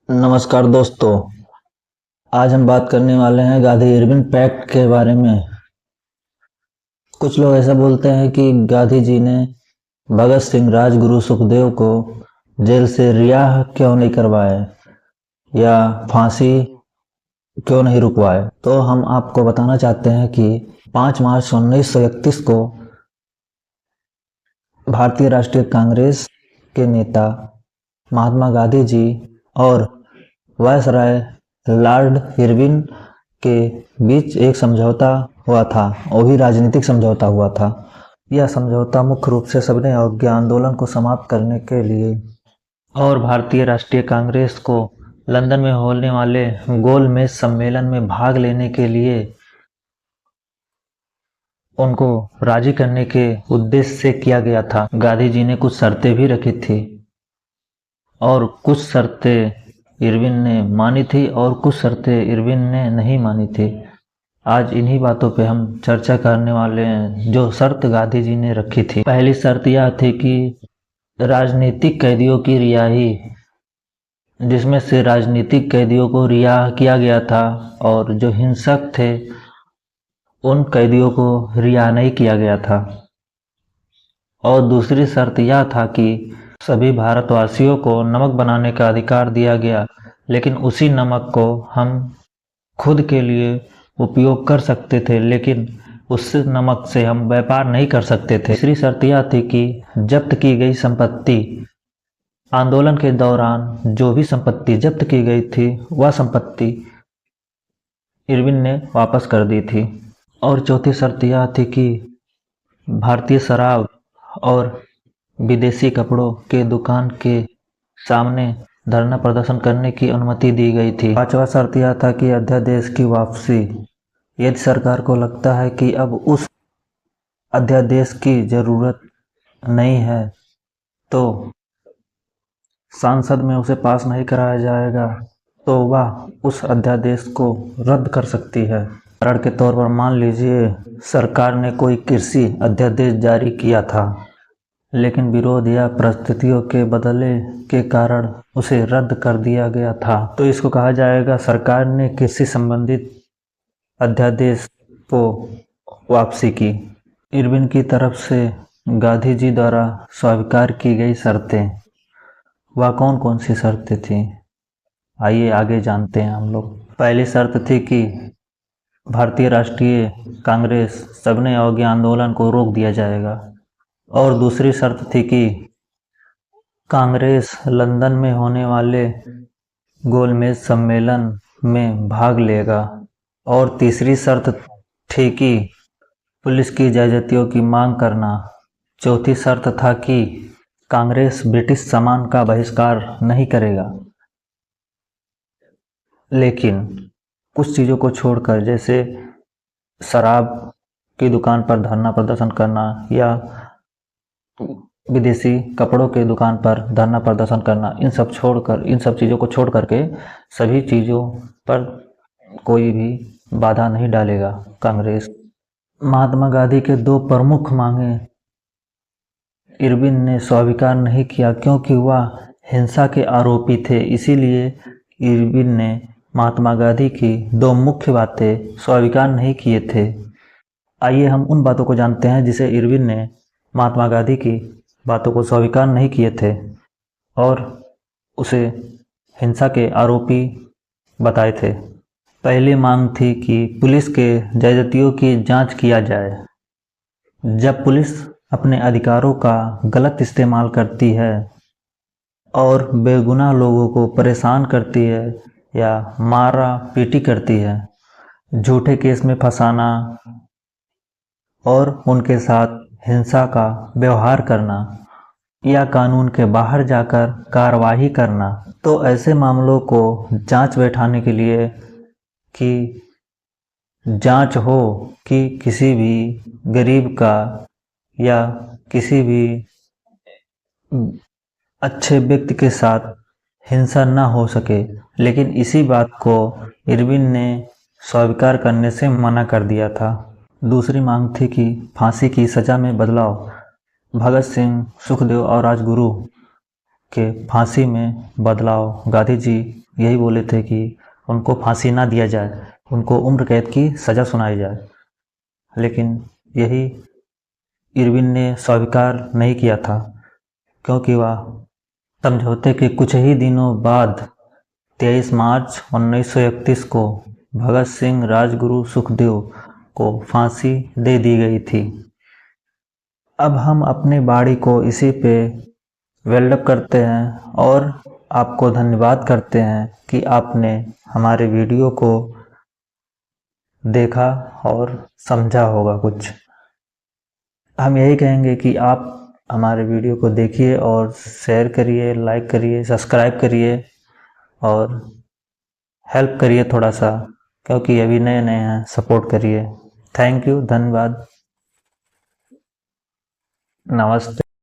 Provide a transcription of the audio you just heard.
नमस्कार दोस्तों। आज हम बात करने वाले हैं गांधी इरविन पैक्ट के बारे में। कुछ लोग ऐसा बोलते हैं कि गांधी जी ने भगत सिंह, राजगुरु, सुखदेव को जेल से रिहा क्यों नहीं करवाए या फांसी क्यों नहीं रुकवाए। तो हम आपको बताना चाहते हैं कि 5 मार्च 1931 को भारतीय राष्ट्रीय कांग्रेस के नेता महात्मा गांधी जी और वायसराय लॉर्ड इरविन के बीच एक समझौता हुआ था, वो भी राजनीतिक समझौता हुआ था। यह समझौता मुख्य रूप से सविनय अवज्ञा आंदोलन को समाप्त करने के लिए और भारतीय राष्ट्रीय कांग्रेस को लंदन में होने वाले गोलमेज सम्मेलन में भाग लेने के लिए उनको राजी करने के उद्देश्य से किया गया था। गांधी जी ने कुछ शर्तें भी रखी थी और कुछ शर्तें इरविन ने मानी थी और कुछ शर्तें इरविन ने नहीं मानी थी। आज इन्हीं बातों पे हम चर्चा करने वाले हैं जो शर्त गांधी जी ने रखी थी। पहली शर्त यह थी कि राजनीतिक कैदियों की रिहाई, जिसमें से राजनीतिक कैदियों को रिहा किया गया था और जो हिंसक थे उन कैदियों को रिहा नहीं किया गया था। और दूसरी शर्त यह था कि सभी भारतवासियों को नमक बनाने का अधिकार दिया गया, लेकिन उसी नमक को हम खुद के लिए उपयोग कर सकते थे, लेकिन उस नमक से हम व्यापार नहीं कर सकते थे। तीसरी शर्त यह थी कि जब्त की गई संपत्ति, आंदोलन के दौरान जो भी संपत्ति जब्त की गई थी वह संपत्ति इरविन ने वापस कर दी थी। और चौथी शर्त यह थी कि भारतीय शराब और विदेशी कपड़ों के दुकान के सामने धरना प्रदर्शन करने की अनुमति दी गई थी। पांचवा शर्त यह था कि अध्यादेश की वापसी, यदि सरकार को लगता है कि अब उस अध्यादेश की जरूरत नहीं है तो संसद में उसे पास नहीं कराया जाएगा तो वह उस अध्यादेश को रद्द कर सकती है। उदाहरण के तौर पर मान लीजिए सरकार ने कोई कृषि अध्यादेश जारी किया था, लेकिन विरोध या परिस्थितियों के बदले के कारण उसे रद्द कर दिया गया था, तो इसको कहा जाएगा सरकार ने कृषि संबंधित अध्यादेश को वापसी की। इरविन की तरफ से गांधी जी द्वारा स्वीकार की गई शर्तें, वह कौन कौन सी शर्तें थी, आइए आगे जानते हैं हम लोग। पहली शर्त थी कि भारतीय राष्ट्रीय कांग्रेस सविनय अवज्ञा आंदोलन को रोक दिया जाएगा। और दूसरी शर्त थी कि कांग्रेस लंदन में होने वाले गोलमेज सम्मेलन में भाग लेगा। और तीसरी शर्त थी कि पुलिस की ज्यादतियों की मांग करना। चौथी शर्त था कि कांग्रेस ब्रिटिश सामान का बहिष्कार नहीं करेगा, लेकिन कुछ चीज़ों को छोड़कर, जैसे शराब की दुकान पर धरना प्रदर्शन करना या विदेशी कपड़ों के दुकान पर धरना प्रदर्शन करना, इन सब चीज़ों को छोड़ करके सभी चीज़ों पर कोई भी बाधा नहीं डालेगा कांग्रेस। महात्मा गांधी के दो प्रमुख मांगे इरविन ने स्वीकार नहीं किया क्योंकि वह हिंसा के आरोपी थे। इसीलिए इरविन ने महात्मा गांधी की दो मुख्य बातें स्वीकार नहीं किए थे। आइए हम उन बातों को जानते हैं जिसे इरविन ने महात्मा गांधी की बातों को स्वीकार नहीं किए थे और उसे हिंसा के आरोपी बताए थे। पहली मांग थी कि पुलिस के ज्यादतियों की जांच किया जाए। जब पुलिस अपने अधिकारों का गलत इस्तेमाल करती है और बेगुनाह लोगों को परेशान करती है या मारा पीटी करती है, झूठे केस में फंसाना और उनके साथ हिंसा का व्यवहार करना या कानून के बाहर जाकर कार्रवाई करना, तो ऐसे मामलों को जांच बैठाने के लिए कि जांच हो कि किसी भी गरीब का या किसी भी अच्छे व्यक्ति के साथ हिंसा न हो सके, लेकिन इसी बात को इरविन ने स्वीकार करने से मना कर दिया था। दूसरी मांग थी कि फांसी की सज़ा में बदलाव। भगत सिंह, सुखदेव और राजगुरु के फांसी में बदलाव गांधी जी यही बोले थे कि उनको फांसी ना दिया जाए, उनको उम्र कैद की सज़ा सुनाई जाए, लेकिन यही इरविन ने स्वीकार नहीं किया था, क्योंकि वह समझौते के कुछ ही दिनों बाद 23 मार्च 1931 को भगत सिंह, राजगुरु, सुखदेव को फांसी दे दी गई थी। अब हम अपनी बाड़ी को इसी पे वेल्डअप करते हैं और आपको धन्यवाद करते हैं कि आपने हमारे वीडियो को देखा और समझा होगा कुछ। हम यही कहेंगे कि आप हमारे वीडियो को देखिए और शेयर करिए, लाइक करिए, सब्सक्राइब करिए और हेल्प करिए थोड़ा सा, क्योंकि अभी नए नए हैं, सपोर्ट करिए। थैंक यू, धन्यवाद, नमस्ते।